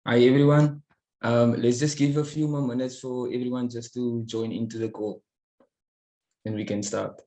Hi everyone. Let's just give a few more minutes for everyone just to join into the call, and we can start.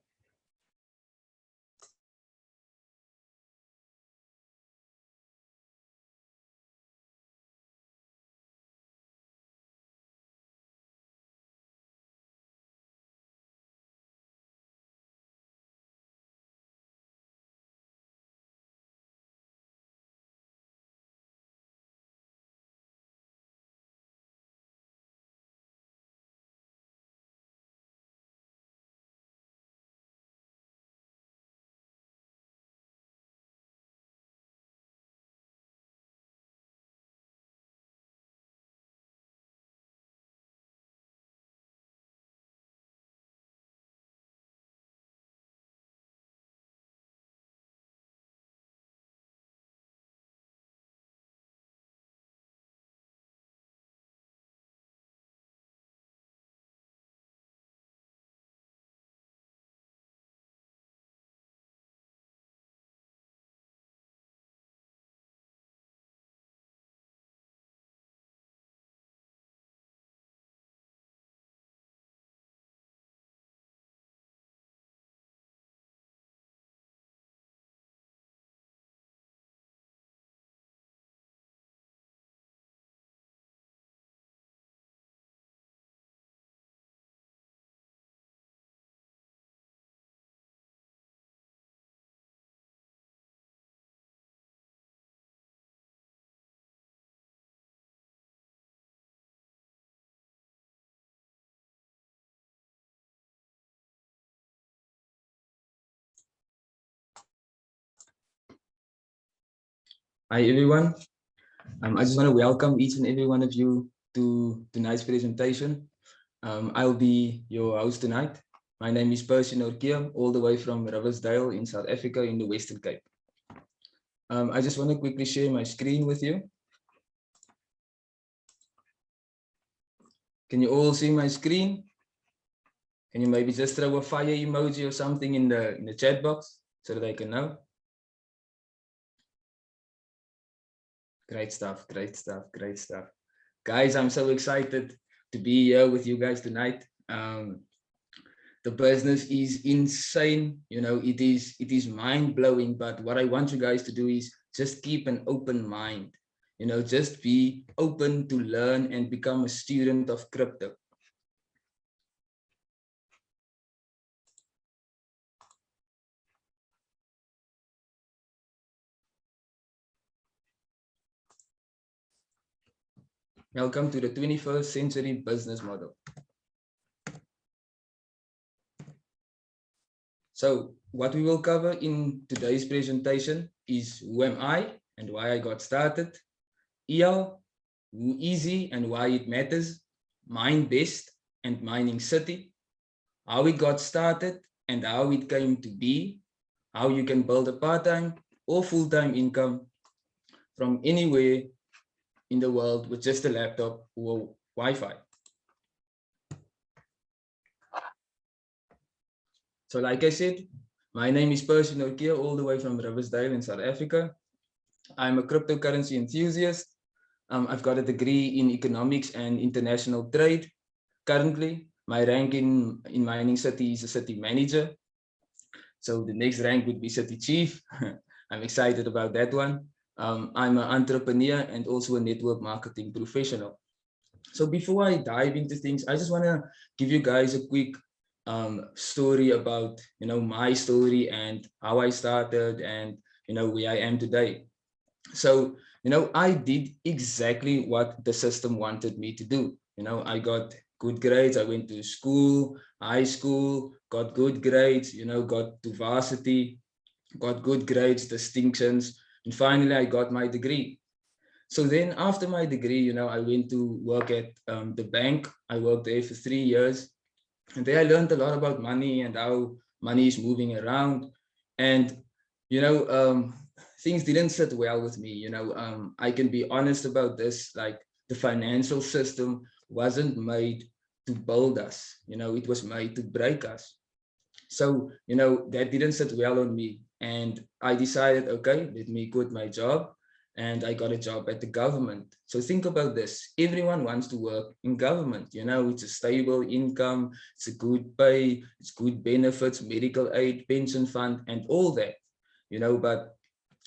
Hi everyone. I just want to welcome each and every one of you to tonight's presentation. I'll be your host tonight. My name is Percy all the way from Riversdale in South Africa in the Western Cape. I just want to quickly share my screen with you. Can you all see my screen? Can you maybe just throw a fire emoji or something in the chat box so that I can know? Great stuff, great stuff, great stuff. Guys, I'm so excited to be here with you guys tonight. The business is insane. You know, it is mind-blowing, but what I want you guys to do is just keep an open mind. You know, just be open to learn and become a student of crypto. Welcome to the 21st century business model. So what we will cover in today's presentation is who am I and why I got started, EL, who easy and why it matters, Mine Best and Mining City, how it got started and how it came to be, how you can build a part-time or full-time income from anywhere in the world with just a laptop or Wi-Fi. So like I said, my name is Percy all the way from Riversdale in South Africa. I'm a cryptocurrency enthusiast. I've got a degree in economics and international trade. Currently, my rank in Mining City is a city manager. So the next rank would be city chief. I'm excited about that one. I'm an entrepreneur and also a network marketing professional. So before I dive into things, I just want to give you guys a quick story about, my story and how I started and, where I am today. So, I did exactly what the system wanted me to do. I got good grades. I went to school, high school, got good grades, got to varsity, got good grades, distinctions, and finally I got my degree. So then after my degree, I went to work at the bank. I worked there for 3 years. And there I learned a lot about money and how money is moving around. And, things didn't sit well with me. I can be honest about this, like the financial system wasn't made to build us, it was made to break us. So, that didn't sit well on me. And I decided, okay, let me quit my job and I got a job at the government. So think about this. Everyone wants to work in government. You know, it's a stable income, it's a good pay, it's good benefits, medical aid, pension fund, and all that. You know, but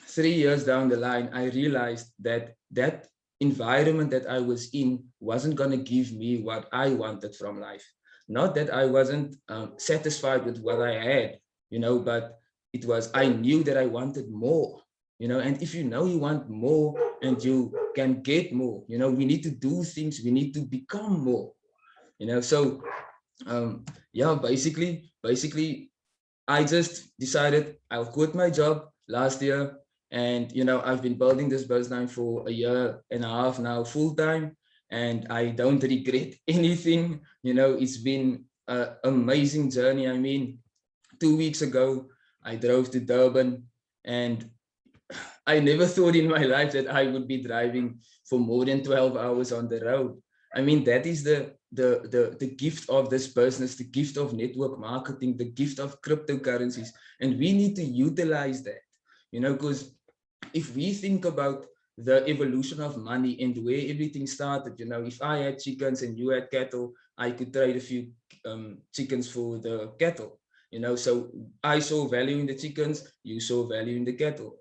3 years down the line, I realized that that environment that I was in wasn't going to give me what I wanted from life. Not that I wasn't satisfied with what I had, you know, but it was, I knew that I wanted more, you know, and if you know you want more and you can get more, you know, we need to do things, we need to become more, you know. So, yeah, basically, I just decided I'll quit my job last year. And, you know, I've been building this business for a year and a half now, full time. And I don't regret anything. You know, it's been an amazing journey. I mean, 2 weeks ago, I drove to Durban, and I never thought in my life that I would be driving for more than 12 hours on the road. I mean, that is the gift of this business, the gift of network marketing, the gift of cryptocurrencies. And we need to utilize that, you know, because if we think about the evolution of money and where everything started, you know, if I had chickens and you had cattle, I could trade a few chickens for the cattle, you know. So I saw value in the chickens, you saw value in the cattle.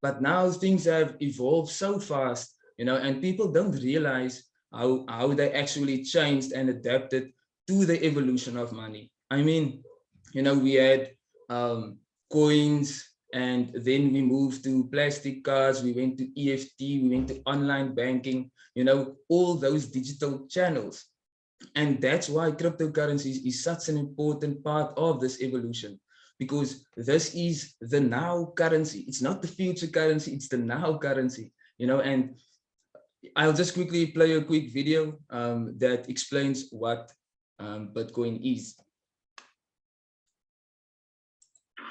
But now things have evolved so fast, you know, and people don't realize how they actually changed and adapted to the evolution of money. I mean, you know, we had coins, and then we moved to plastic cards, we went to EFT, we went to online banking, you know, all those digital channels. And that's why cryptocurrencies is such an important part of this evolution, because this is the now currency. It's not the future currency, it's the now currency, you know. And I'll just quickly play a quick video that explains what Bitcoin is.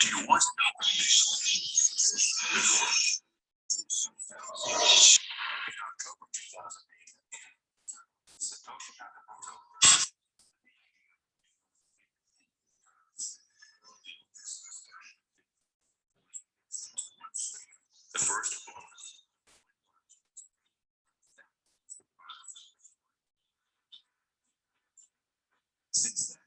Do you want to know? The first since then,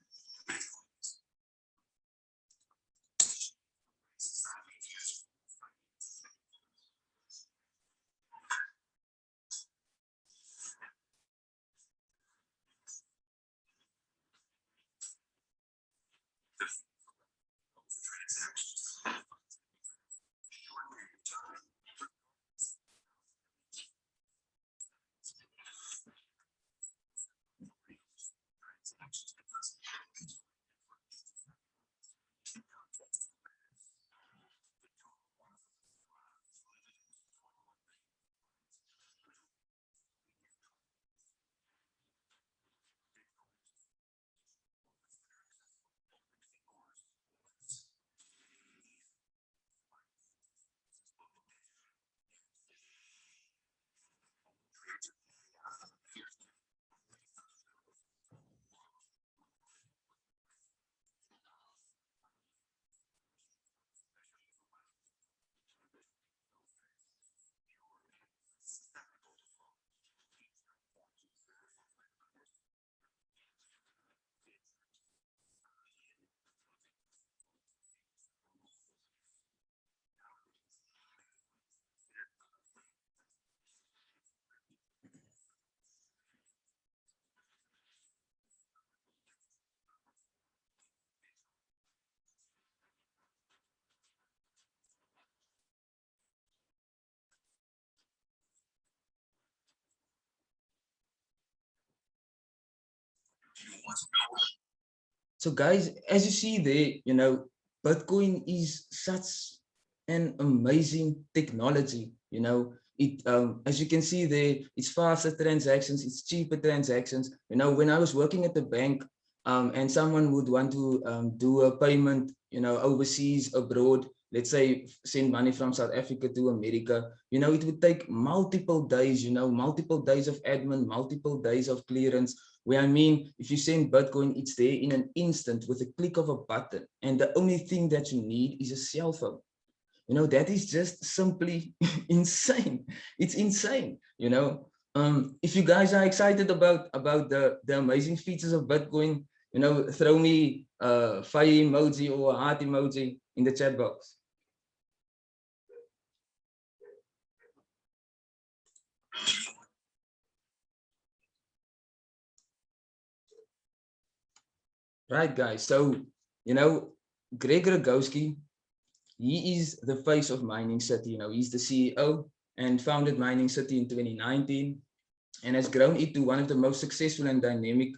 so guys, as you see there, you know, Bitcoin is such an amazing technology. You know, it as you can see there, it's faster transactions, it's cheaper transactions. You know, when I was working at the bank, and someone would want to do a payment, you know, overseas, abroad, let's say send money from South Africa to America, you know, it would take multiple days, you know, multiple days of admin, multiple days of clearance. Where I mean, if you send Bitcoin, it's there in an instant with a click of a button. And the only thing that you need is a cell phone. You know, that is just simply insane. It's insane, you know. If you guys are excited about the amazing features of Bitcoin, you know, throw me a fire emoji or a heart emoji in the chat box. Right, guys. So, you know, Greg Rogowski, he is the face of Mining City. You know, he's the CEO and founded Mining City in 2019 and has grown it to one of the most successful and dynamic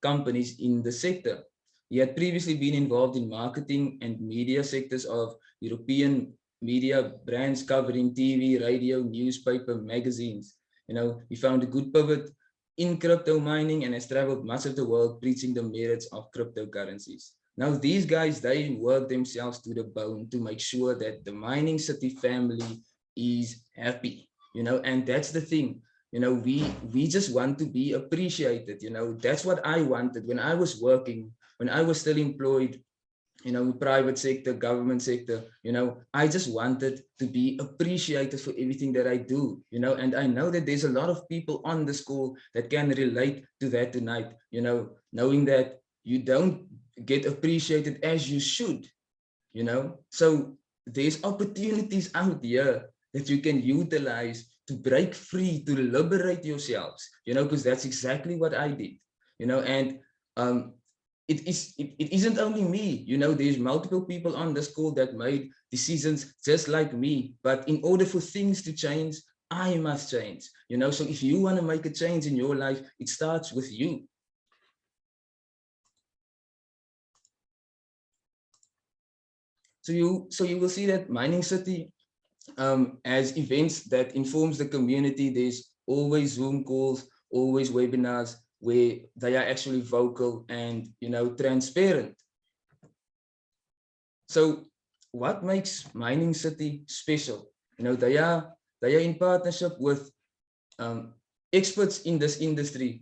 companies in the sector. He had previously been involved in marketing and media sectors of European media brands covering TV, radio, newspaper, magazines. You know, he found a good pivot in crypto mining and has traveled much of the world preaching the merits of cryptocurrencies. Now, these guys, they work themselves to the bone to make sure that the Mining City family is happy, you know, and that's the thing. You know, we just want to be appreciated. You know, that's what I wanted when I was working, when I was still employed, you know, private sector, government sector. You know, I just wanted to be appreciated for everything that I do, you know, and I know that there's a lot of people on the school that can relate to that tonight, you know, knowing that you don't get appreciated as you should, you know. So there's opportunities out here that you can utilize to break free, to liberate yourselves, you know, because that's exactly what I did, you know. And um, it isn't only me, you know, there's multiple people on the school that made decisions just like me. But in order for things to change, I must change, you know. So if you want to make a change in your life, it starts with you. So you will see that Mining City as events that informs the community. There's always Zoom calls, always webinars where they are actually vocal and, you know, transparent. So what makes Mining City special? You know, they are in partnership with experts in this industry,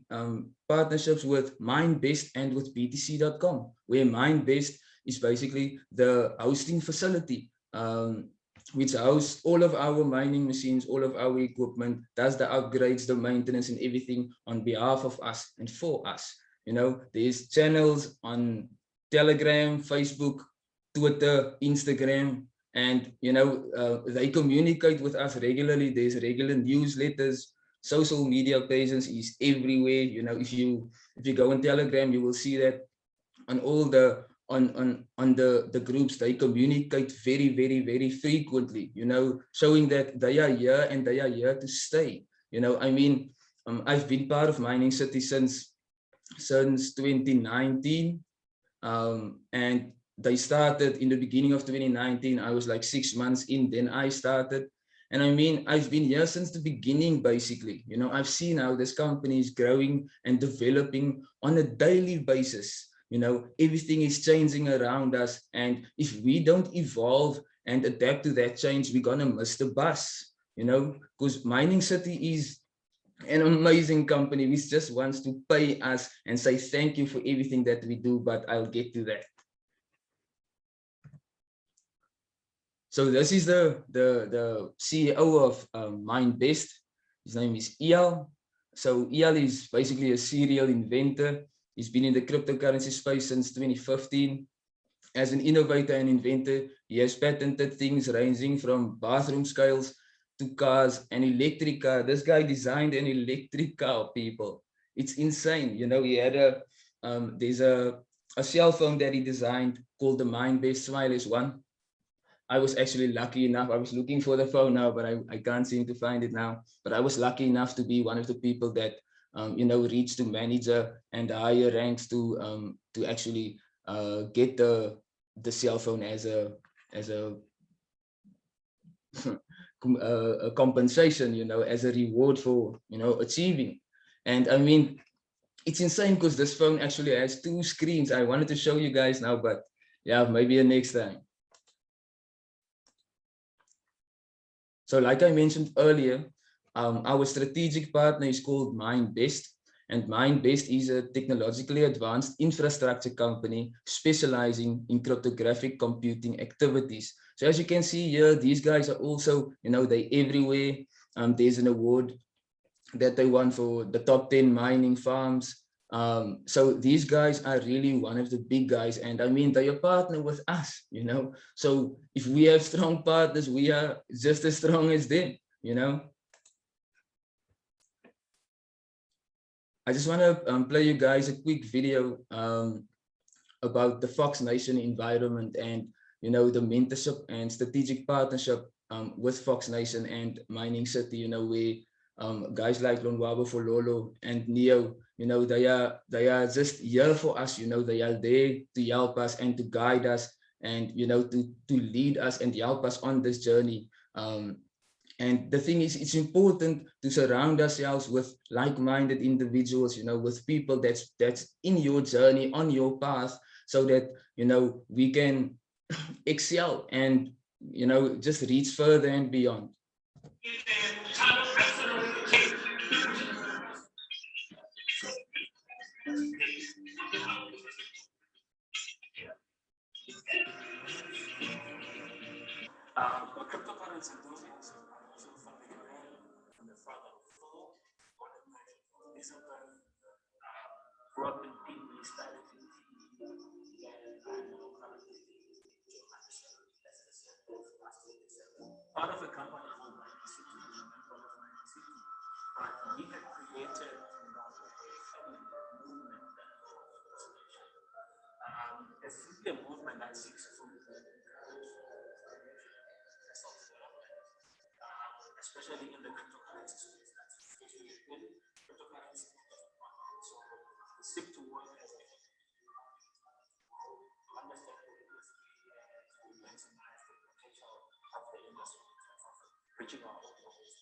partnerships with MindBest and with BTC.com, where MindBest is basically the hosting facility, which hosts all of our mining machines, all of our equipment, does the upgrades, the maintenance, and everything on behalf of us and for us. You know, there's channels on Telegram, Facebook, Twitter, Instagram, and you know, they communicate with us regularly. There's regular newsletters. Social media presence is everywhere. You know, if you go on Telegram, you will see that on all the on the groups, they communicate very frequently, you know, showing that they are here and they are here to stay. You know, I mean, I've been part of Mining City since 2019, and they started in the beginning of 2019. I was like 6 months in, then I started. And I mean, I've been here since the beginning, basically. You know, I've seen how this company is growing and developing on a daily basis. You know, everything is changing around us. And if we don't evolve and adapt to that change, we're going to miss the bus, you know, because Mining City is an amazing company which just wants to pay us and say thank you for everything that we do, but I'll get to that. So this is the CEO of MindBest. His name is Eyal. So Eyal is basically a serial inventor. He's been in the cryptocurrency space since 2015. As an innovator and inventor, he has patented things ranging from bathroom scales to cars, an electric car. This guy designed an electric car, people. It's insane. You know, he had there's a cell phone that he designed called the MindBest Smile S1. I was actually lucky enough. I was looking for the phone now, but I can't seem to find it now. But I was lucky enough to be one of the people that, you know, reached to manager and higher ranks to actually get the cell phone as a a compensation, you know, as a reward for, you know, achieving. And I mean, it's insane because this phone actually has 2 screens. I wanted to show you guys now, but yeah, maybe the next time. So like I mentioned earlier, our strategic partner is called MindBest, and MindBest is a technologically advanced infrastructure company specializing in cryptographic computing activities. So as you can see here, these guys are also, they everywhere. There's an award that they won for the top 10 mining farms. So these guys are really one of the big guys, and I mean, they are partner with us, So if we have strong partners, we are just as strong as them. I just want to play you guys a quick video about the Fox Nation environment and, the mentorship and strategic partnership with Fox Nation and Mining City, where guys like Lonwabo Fololo and Neo, they are just here for us, they are there to help us and to guide us and, to lead us and help us on this journey. And the thing is, it's important to surround ourselves with like-minded individuals, with people that's in your journey, on your path, so that, we can excel and, just reach further and beyond. Cryptocurrency movements so from the ground from the front of the floor on the is a broken people strategy and I know currently part of a company called Mining City, part of Mining City, but we have created a movement that it's really a movement that seeks to especially in the cryptocurrency space. That's especially in cryptocurrency. So we seek to work as a understand the industry and to maximize the potential of the industry of reaching our own goals.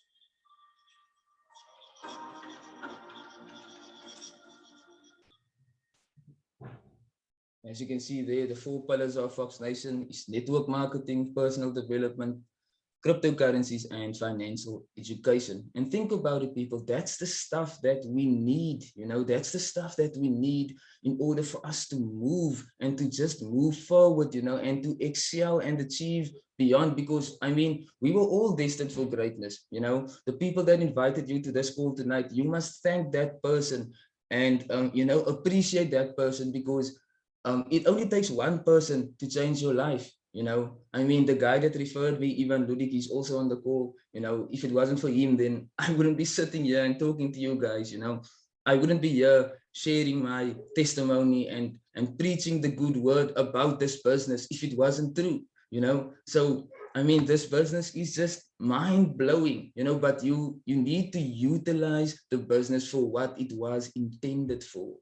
As you can see there, the 4 pillars of Fox Nation is network marketing, personal development, cryptocurrencies, and financial education. And think about it, people, that's the stuff that we need, that's the stuff that we need in order for us to move and to just move forward, and to excel and achieve beyond, because I mean, we were all destined for greatness, the people that invited you to this call tonight, you must thank that person and, appreciate that person, because it only takes one person to change your life. I mean, the guy that referred me, Ivan Ludik, is also on the call. If it wasn't for him, then I wouldn't be sitting here and talking to you guys. I wouldn't be here sharing my testimony and preaching the good word about this business if it wasn't true. So I mean, this business is just mind-blowing, but you need to utilize the business for what it was intended for,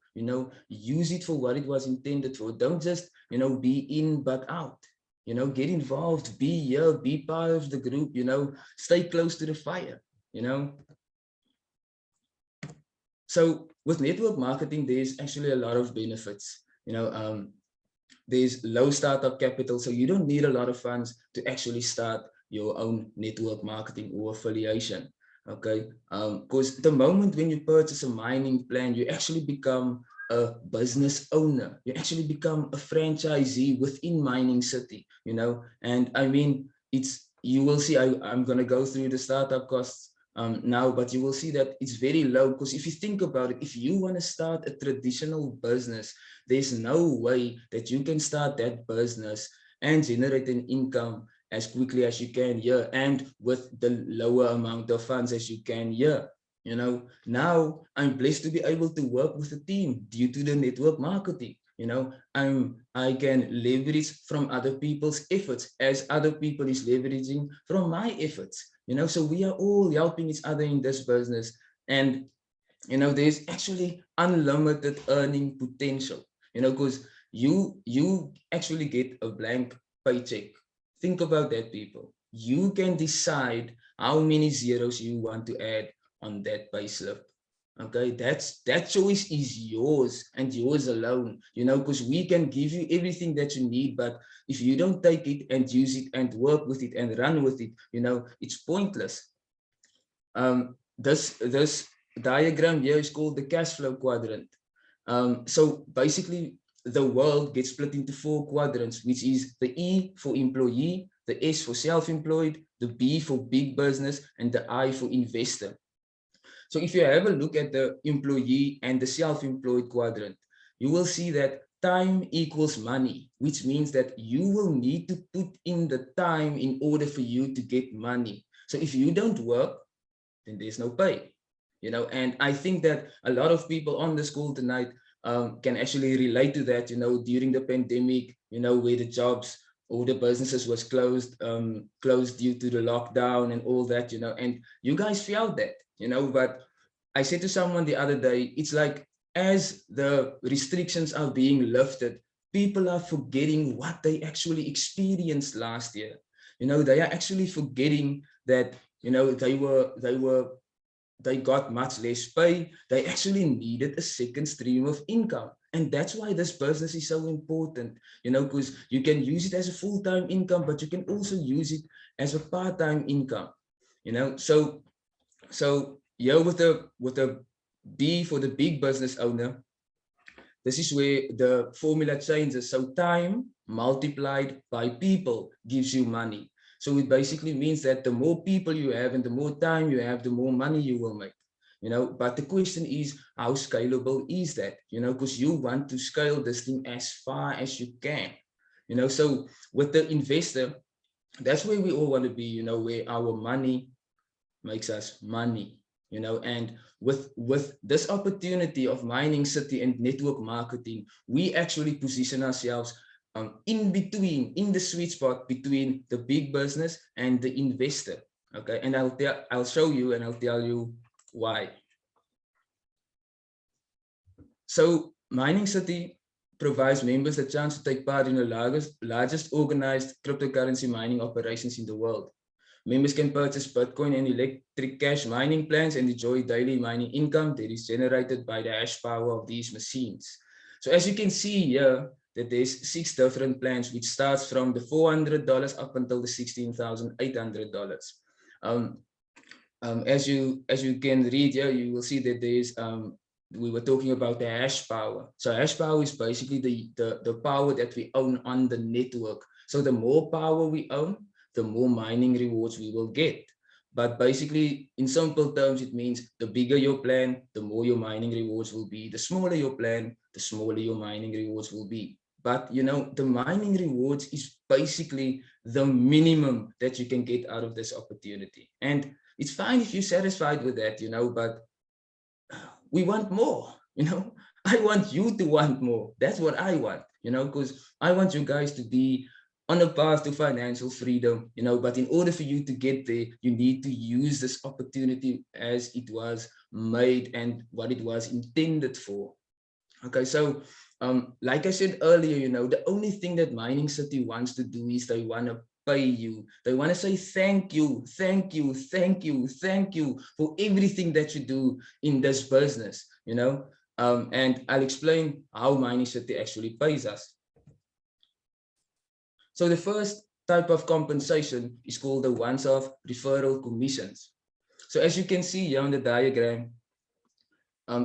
use it for what it was intended for. Don't just, be in but out, get involved, be here, be part of the group, stay close to the fire, So with network marketing, there's actually a lot of benefits, there's low startup capital, so you don't need a lot of funds to actually start your own network marketing or affiliation. Okay, because the moment when you purchase a mining plan, you actually become a business owner. You actually become a franchisee within Mining City. And I mean, you will see. I'm gonna go through the startup costs now, but you will see that it's very low, because if you think about it, if you want to start a traditional business, there's no way that you can start that business and generate an income as quickly as you can here and with the lower amount of funds as you can here. Now I'm blessed to be able to work with a team due to the network marketing. I can leverage from other people's efforts as other people is leveraging from my efforts. So we are all helping each other in this business, and there's actually unlimited earning potential. Because you actually get a blank paycheck. Think about that, people. You can decide how many zeros you want to add on that pay slip. Okay, that choice is yours and yours alone, because we can give you everything that you need, but if you don't take it and use it and work with it and run with it, it's pointless. This diagram here is called the cash flow quadrant. So basically, the world gets split into 4 quadrants, which is the E for employee, the S for self-employed, the B for big business, and the I for investor. So if you have a look at the employee and the self-employed quadrant, you will see that time equals money, which means that you will need to put in the time in order for you to get money. So if you don't work, then there's no pay. And I think that a lot of people on the call tonight can actually relate to that, during the pandemic, where the jobs or the businesses was closed due to the lockdown and all that, and you guys felt that, but I said to someone the other day, it's like as the restrictions are being lifted, people are forgetting what they actually experienced last year. They are actually forgetting that, they got much less pay. They actually needed a second stream of income. And that's why this business is so important, because you can use it as a full-time income, but you can also use it as a part-time income, So here with the B for the big business owner, this is where the formula changes. So time multiplied by people gives you money. So it basically means that the more people you have and the more time you have, the more money you will make. But the question is, how scalable is that? Because you want to scale this thing as far as you can. So with the investor, that's where we all want to be, where our money makes us money. And with this opportunity of mining city and network marketing, we actually position ourselves in the sweet spot between the big business and the investor. Okay, and I'll show you and I'll tell you why. So Mining City provides members the chance to take part in the largest organized cryptocurrency mining operations in the world. Members can purchase Bitcoin and electric cash mining plans and enjoy daily mining income that is generated by the hash power of these machines. So as you can see here, that there's 6 different plans, which starts from the $400 up until the $16,800. As you can read here, you will see that there's we were talking about the hash power. So hash power is basically the power that we own on the network. So the more power we own, the more mining rewards we will get. But basically, in simple terms, it means the bigger your plan, the more your mining rewards will be. The smaller your plan, the smaller your mining rewards will be. But the mining rewards is basically the minimum that you can get out of this opportunity. And it's fine if you're satisfied with that, but we want more. I want you to want more. That's what I want, because I want you guys to be on a path to financial freedom, but in order for you to get there, you need to use this opportunity as it was made and what it was intended for. Okay, so like I said earlier, the only thing that Mining City wants to do is they want to pay you. They want to say thank you, thank you, thank you, thank you for everything that you do in this business, and I'll explain how Mining City actually pays us. So the first type of compensation is called the once-off referral commissions. So as you can see here on the diagram,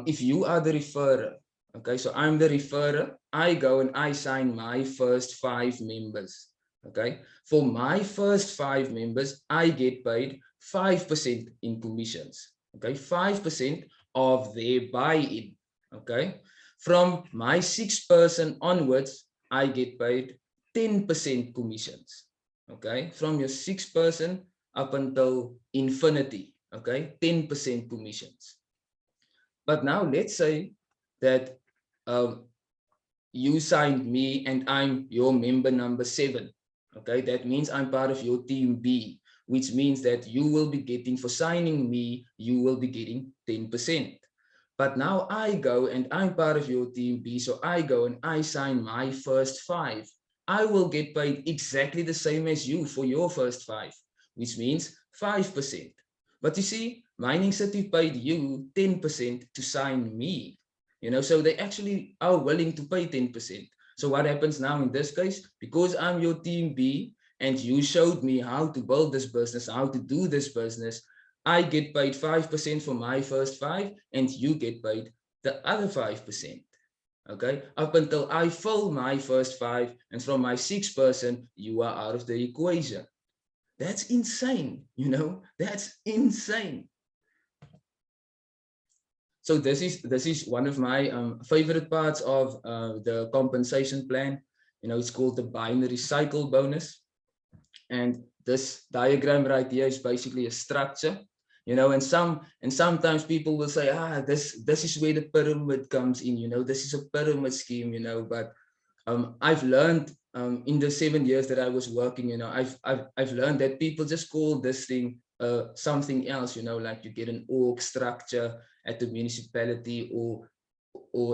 if you are the referrer, okay, so I'm the referrer, I go and I sign my first 5 members. Okay, for my first 5 members, I get paid 5% in commissions. Okay, 5% of their buy-in. Okay, from my 6th person onwards, I get paid 10% commissions. Okay, from your 6th person up until infinity. Okay, 10% commissions. But now let's say that you signed me and I'm your member number 7. Okay, that means I'm part of your team B, which means that you will be getting, for signing me, you will be getting 10%. But now I go and I'm part of your team B, so I go and I sign my first 5. I will get paid exactly the same as you for your first 5, which means 5%. But you see, Mining City paid you 10% to sign me, so they actually are willing to pay 10%. So what happens now in this case? Because I'm your team B and you showed me how to build this business, how to do this business, I get paid 5% for my first 5 and you get paid the other 5%. Okay, up until I fill my first 5, and from my 6th person, you are out of the equation. That's insane, you know, that's insane. So this is one of my favorite parts of the compensation plan. You know, it's called the binary cycle bonus. And this diagram right here is basically a structure, you know, and sometimes people will say, this is where the pyramid comes in, you know, this is a pyramid scheme, you know. But I've learned in the 7 years that I was working, you know, I've learned that people just call this thing something else, you know, like you get an org structure at the municipality, or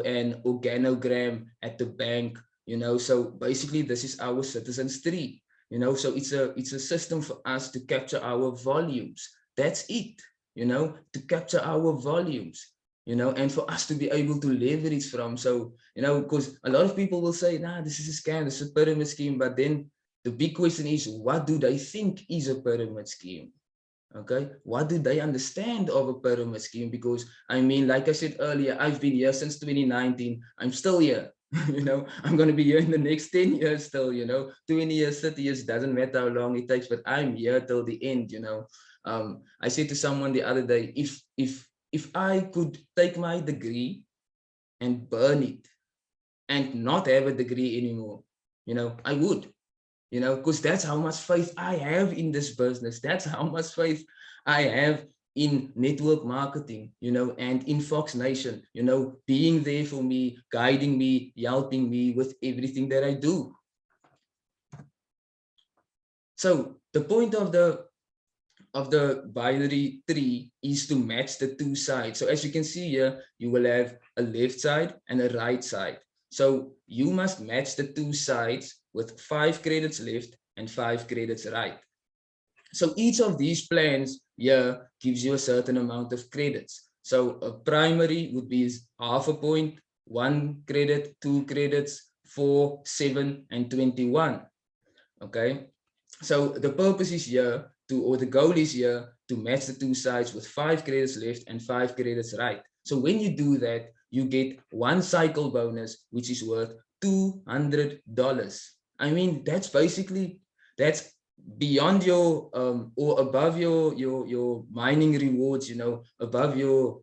an organogram at the bank, you know. So basically this is our citizens tree, you know. So it's a system for us to capture our volumes. That's it, you know, to capture our volumes, you know, and for us to be able to leverage from. So, you know, because a lot of people will say, nah, this is a scam, this is a pyramid scheme. But then the big question is, what do they think is a pyramid scheme? Okay, what do they understand of a pyramid scheme? Because I mean, like I said earlier, I've been here since 2019. I'm still here. You know, I'm going to be here in the next 10 years still, you know, 20 years, 30 years, doesn't matter how long it takes, but I'm here till the end, you know. I said to someone the other day, if I could take my degree and burn it and not have a degree anymore, you know, I would, you know, because that's how much faith I have in this business. That's how much faith I have in network marketing, you know, and in Fox Nation, you know, being there for me, guiding me, helping me with everything that I do. So the point of the binary tree is to match the two sides. So as you can see here, you will have a left side and a right side. So you must match the two sides with 5 credits left and 5 credits right. So each of these plans here gives you a certain amount of credits. So a primary would be half a point, 1 credit, 2 credits, 4, 7, and 21. Okay. So the purpose is here or the goal is here to match the two sides with 5 credits left and 5 credits right. So when you do that, you get 1 cycle bonus, which is worth $200. I mean, that's beyond your or above your mining rewards, you know, above your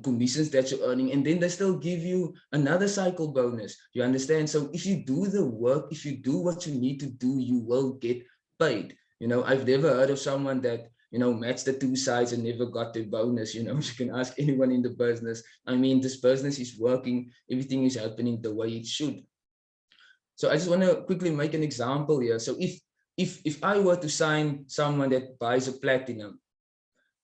commissions that you're earning, and then they still give you another cycle bonus. You understand? So if you do the work, if you do what you need to do, you will get paid. You know, I've never heard of someone that, you know, matched the two sides and never got the bonus. You know, you can ask anyone in the business. I mean, this business is working, everything is happening the way it should. So I just want to quickly make an example here. So if I were to sign someone that buys a platinum,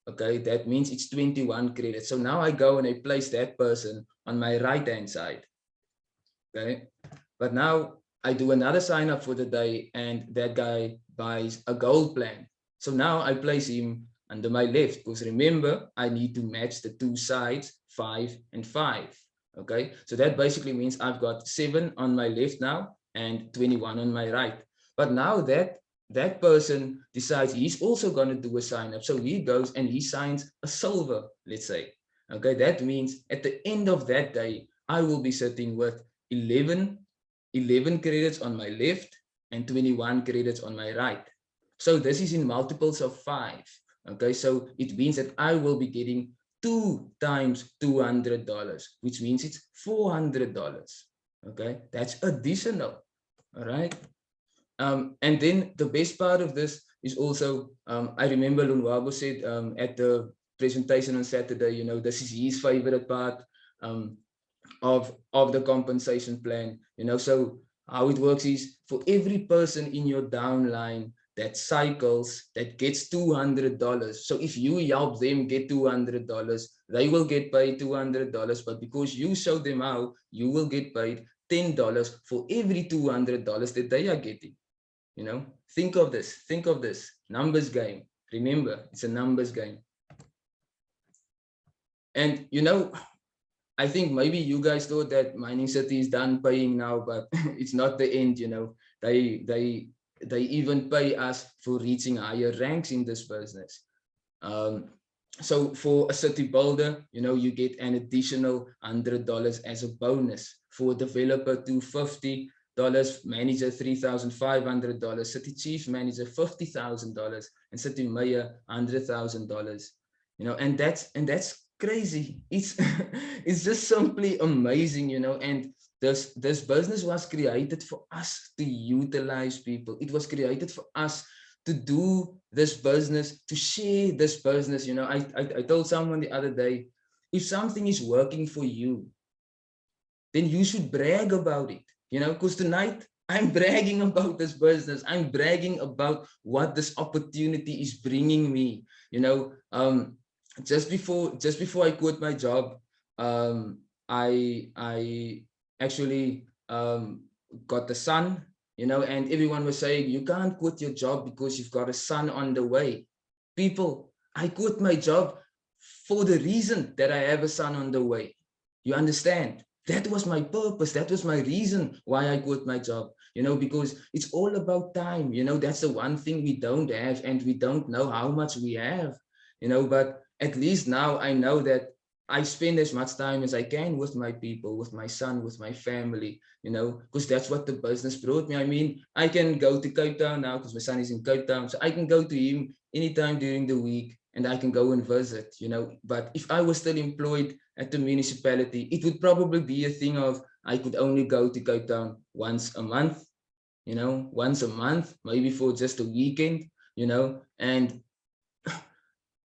okay, that means it's 21 credits. So now I go and I place that person on my right hand side. Okay, but now I do another sign up for the day and that guy buys a gold plan. So now I place him under my left, because remember, I need to match the two sides, 5 and 5. Okay, so that basically means I've got 7 on my left now and 21 on my right. But now that person decides he's also going to do a sign up. So he goes and he signs a silver, let's say. Okay, that means at the end of that day, I will be sitting with 11 credits on my left and 21 credits on my right. So this is in multiples of 5. Okay, so it means that I will be getting 2 times $200, which means it's $400. Okay, that's additional. All right. And then the best part of this is also, I remember Lunwabo said at the presentation on Saturday, you know, this is his favorite part of the compensation plan. You know, so how it works is for every person in your downline that cycles, that gets $200. So if you help them get $200, they will get paid $200. But because you show them how, you will get paid $10 for every $200 that they are getting. You know, think of this numbers game. Remember, it's a numbers game. And you know, I think maybe you guys thought that Mining City is done paying now, but it's not the end. You know, they even pay us for reaching higher ranks in this business. So for a city builder, you get an additional $100 as a bonus. For a developer, $250, manager $3,500, city chief manager $50,000, and city mayor $100,000. And that's crazy. It's it's just simply amazing, and this business was created for us to utilize people. It was created for us to do this business, to share this business. I told someone the other day, if something is working for you, then you should brag about it, because tonight I'm bragging about this business. I'm bragging about what this opportunity is bringing me. Just before I quit my job, I actually got a son, and everyone was saying, you can't quit your job because you've got a son on the way. People, I quit my job for the reason that I have a son on the way. You understand? That was my purpose. That was my reason why I quit my job, because it's all about time. That's the one thing we don't have, and we don't know how much we have, but at least now I know that I spend as much time as I can with my people, with my son, with my family, because that's what the business brought me. I mean, I can go to Cape Town now because my son is in Cape Town. So I can go to him anytime during the week and I can go and visit, But if I was still employed at the municipality, it would probably be a thing of I could only go to Cape Town once a month, once a month, maybe for just a weekend, and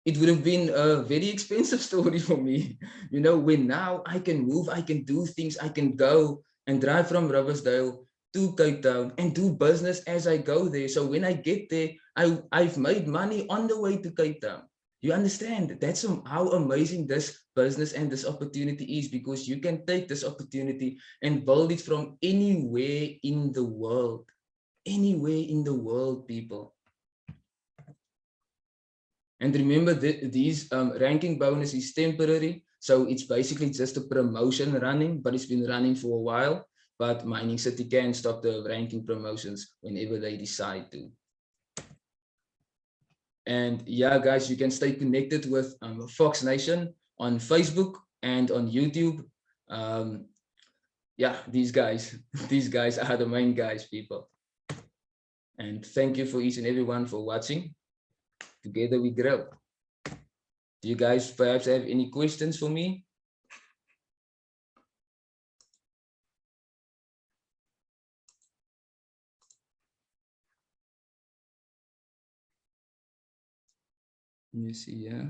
it would have been a very expensive story for me, when now I can move, I can do things, I can go and drive from Riversdale to Cape Town and do business as I go there. So when I get there, I've made money on the way to Cape Town. You understand? That's how amazing this business and this opportunity is, because you can take this opportunity and build it from anywhere in the world. Anywhere in the world, people. And remember, these ranking bonus is temporary. So it's basically just a promotion running, but it's been running for a while. But Mining City can stop the ranking promotions whenever they decide to. And yeah, guys, you can stay connected with Fox Nation on Facebook and on YouTube. Yeah, these guys are the main guys, people. And thank you for each and everyone for watching. Together we grow. Do you guys perhaps have any questions for me? Let me see, yeah.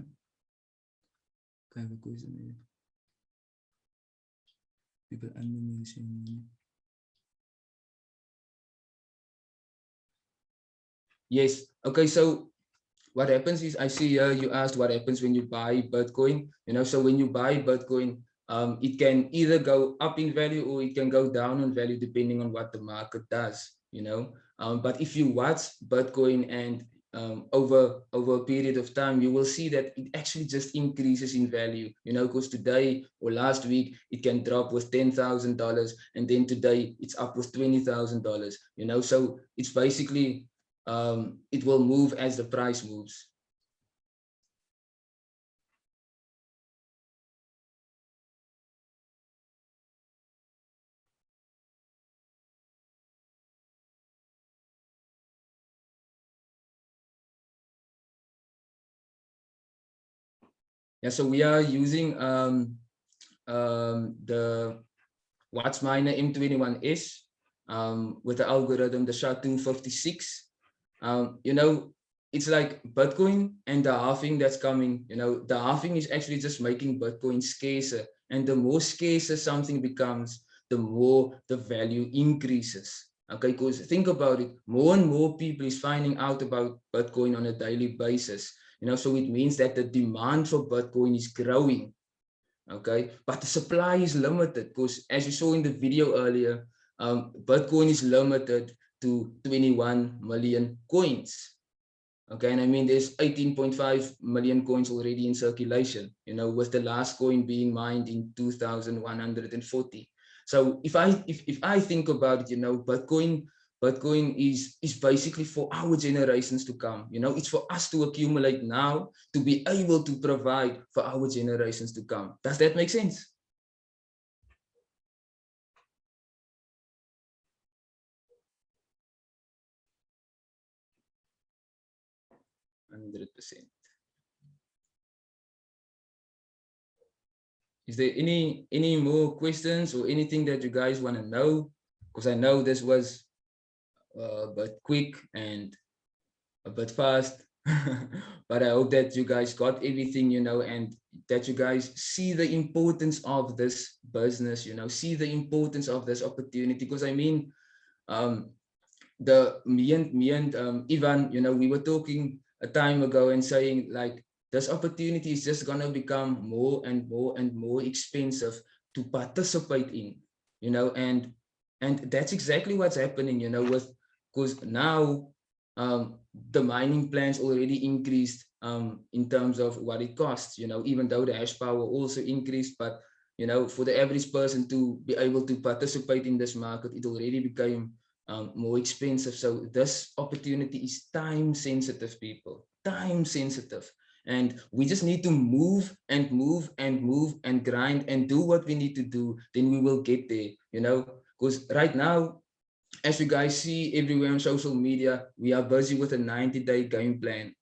I have a question here. People under mention. Yes. Okay, so what happens is, I see here you asked what happens when you buy Bitcoin. So when you buy Bitcoin, it can either go up in value or it can go down in value depending on what the market does. But if you watch Bitcoin and over a period of time, you will see that it actually just increases in value. Because today or last week it can drop with $10,000, and then today it's up with $20,000. So it's basically it will move as the price moves. Yeah, so we are using the Watts Miner M21S with the algorithm, the SHA-256. It's like Bitcoin and the halving that's coming. The halving is actually just making Bitcoin scarcer, and the more scarcer something becomes, the more the value increases. Okay, because think about it, more and more people is finding out about Bitcoin on a daily basis. So it means that the demand for Bitcoin is growing. Okay, but the supply is limited, because as you saw in the video earlier, Bitcoin is limited to 21 million coins. Okay, and I mean there's 18.5 million coins already in circulation, with the last coin being mined in 2140. So if I think about it, Bitcoin Bitcoin is basically for our generations to come. You know, it's for us to accumulate now to be able to provide for our generations to come. Does that make sense? 100%. Is there any more questions or anything that you guys want to know? Because I know this was a bit quick and a bit fast, but I hope that you guys got everything, you know, and that you guys see the importance of this business, you know, see the importance of this opportunity. Because I mean, me and Ivan, you know, we were talking a time ago and saying like this opportunity is just gonna become more and more and more expensive to participate in, you know, and that's exactly what's happening, you know, with because now the mining plans already increased in terms of what it costs, you know, even though the hash power also increased, but you know, for the average person to be able to participate in this market, it already became more expensive. So this opportunity is time sensitive, people, time sensitive. And we just need to move and move and move and grind and do what we need to do. Then we will get there, you know, because right now, as you guys see everywhere on social media, we are busy with a 90-day game plan.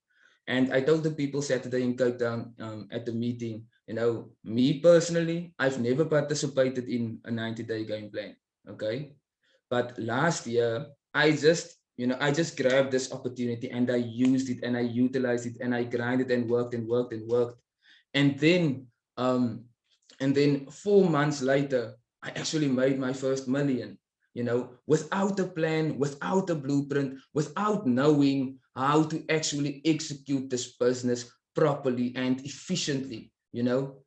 And I told the people Saturday in Cape Town at the meeting, you know, me personally, I've never participated in a 90-day game plan. Okay. But last year, I just, you know, I just grabbed this opportunity and I used it and I utilized it and I grinded and worked and worked and worked. And then, um, and then 4 months later, I actually made my first million, you know, without a plan, without a blueprint, without knowing how to actually execute this business properly and efficiently, you know.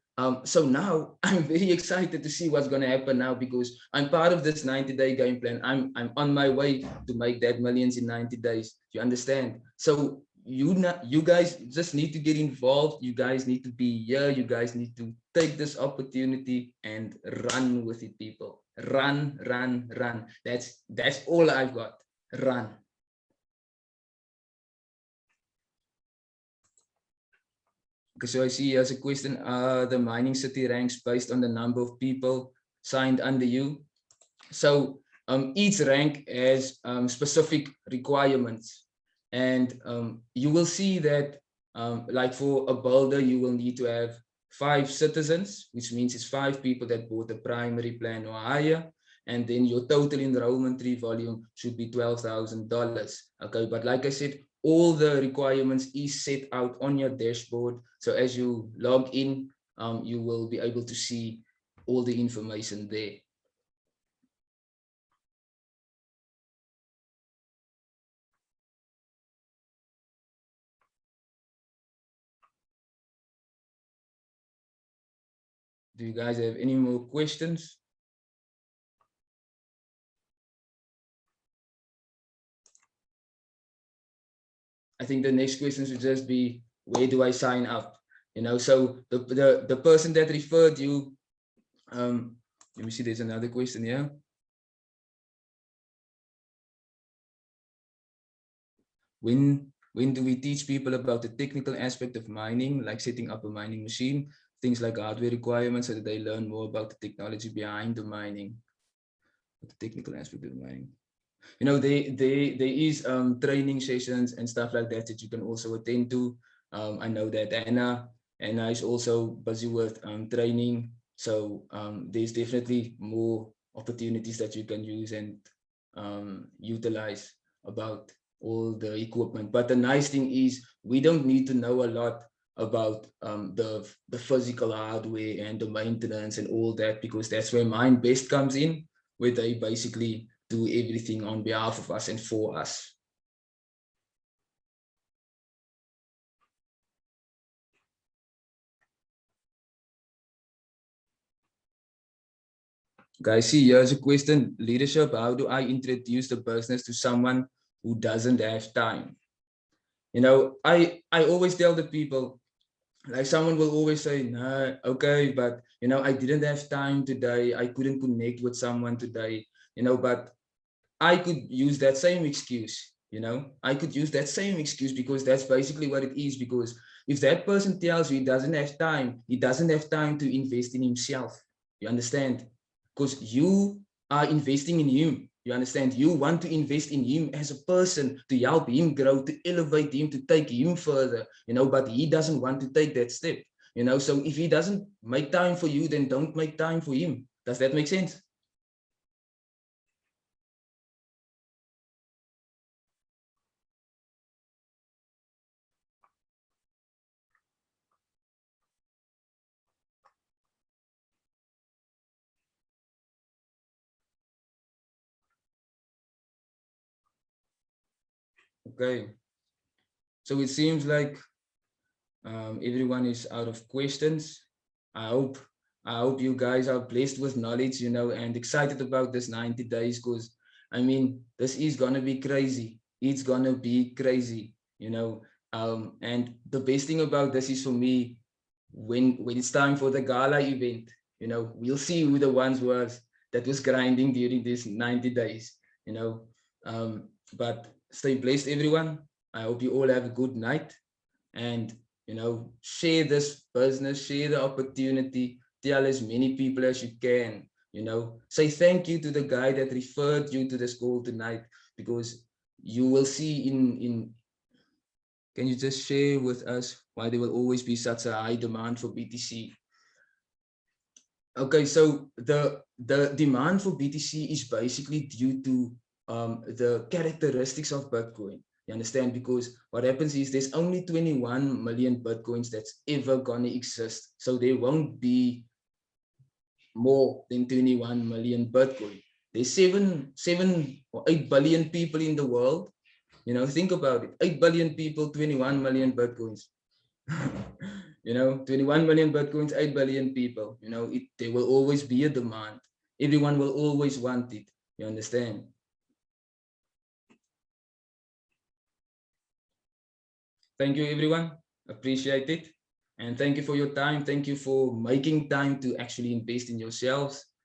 So now I'm very excited to see what's going to happen now because I'm part of this 90-day game plan. I'm on my way to make that millions in 90 days. You understand? So you guys just need to get involved. You guys need to be here. You guys need to take this opportunity and run with it, people. Run, run, run. That's all I've got. Run. Okay, so I see here's a question. Are the mining city ranks based on the number of people signed under you? So each rank has specific requirements. And you will see that like for a builder, you will need to have 5 citizens, which means it's 5 people that bought a primary plan or higher. And then your total enrollment fee volume should be $12,000. Okay, but like I said, all the requirements is set out on your dashboard. So as you log in, you will be able to see all the information there. Do you guys have any more questions? I think the next question should just be, where do I sign up? You know, so the person that referred you, let me see, there's another question here. When do we teach people about the technical aspect of mining, like setting up a mining machine, things like hardware requirements, so that they learn more about the technology behind the mining, the technical aspect of mining? You know, there is training sessions and stuff like that that you can also attend to. I know that Anna is also busy with training, so there's definitely more opportunities that you can use and utilize about all the equipment. But the nice thing is we don't need to know a lot about the physical hardware and the maintenance and all that, because that's where Mine Best comes in, where they basically do everything on behalf of us and for us. Guys, see, here's a question. Leadership, how do I introduce the business to someone who doesn't have time? You know, I always tell the people, like someone will always say, nah, okay, but you know, I didn't have time today. I couldn't connect with someone today, you know, but I could use that same excuse, I could use that same excuse because that's basically what it is. Because if that person tells you he doesn't have time to invest in himself. You understand? Because you are investing in him. You understand? You want to invest in him as a person to help him grow, to elevate him, to take him further, but he doesn't want to take that step, So if he doesn't make time for you, then don't make time for him. Does that make sense? Okay. So it seems like everyone is out of questions. I hope I hope you guys are blessed with knowledge, and excited about this 90 days because I mean this is gonna be crazy. It's gonna be crazy, And the best thing about this is for me, when it's time for the gala event, we'll see who the ones was that was grinding during these 90 days, you know. But stay blessed, everyone. I hope you all have a good night and share this business, share the opportunity, tell as many people as you can. Say thank you to the guy that referred you to the school tonight, because you will see in can you just share with us why there will always be such a high demand for BTC? Okay, so the demand for BTC is basically due to the characteristics of Bitcoin. You understand? Because what happens is there's only 21 million Bitcoins that's ever gonna exist. So there won't be more than 21 million Bitcoin. There's 7 or 8 billion people in the world. Think about it. 8 billion people, 21 million Bitcoins. 21 million Bitcoins, 8 billion people. There will always be a demand. Everyone will always want it. You understand? Thank you, everyone. Appreciate it. And thank you for your time. Thank you for making time to actually invest in yourselves.